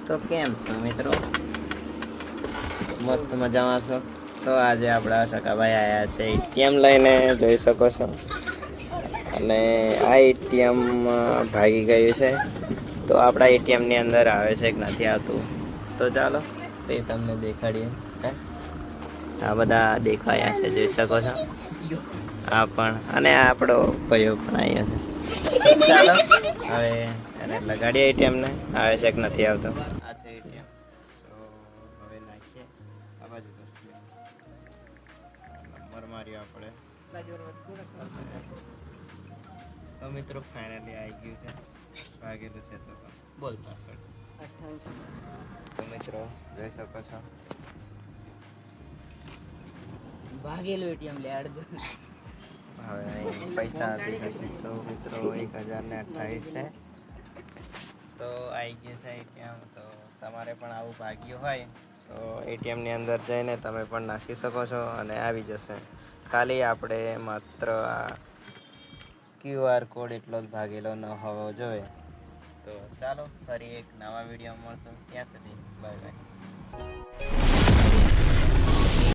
તો કેમ છો મિત્રો? મસ્ત મજામાં છો? તો આજે આપણા સકાભાઈ આવ્યા છે એટીએમ લઈને, જોઈ શકો છો. અને આ એટીએમ ભાગી ગયું છે, તો આપણા એટીએમની અંદર આવે છે કે નથી આવતું. તો ચાલો તે તમને દેખાડીએ. આ બધા દેખાયા છે, જોઈ શકો છો. આ પણ, અને આ આપણો ભાઈઓ પણ આવ્યા છે. ચાલો હવે એને લગાડીએ એટીએમને, આવે છે કે નથી આવતો. આ છે એટીએમ. તો હવે નાખીએ આ બાજુ નંબર માર્યો આપણે. તો મિત્રો ફાઇનલી આવી ગયું છે, ભાગેલું છે. તો બોલ પાસવર્ડ. તો મિત્રો જોઈ શકો છો, ભાગેલું એટીએમ લે અડધો. હવે અહીં પૈસા દેખાશે. તો મિત્રો 1028 છે. તો આવી ગયું છે એટીએમ. તો તમારે પણ આવું ભાગ્યું હોય તો એટીએમની અંદર જઈને તમે પણ નાખી શકો છો અને આવી જશે. ખાલી આપણે માત્ર આ QR કોડ એટલો જ ભાગેલો ન હોવો જોઈએ. તો ચાલો ફરી એક નવા વિડીયો મળશું. ત્યાં સુધી બાય બાય.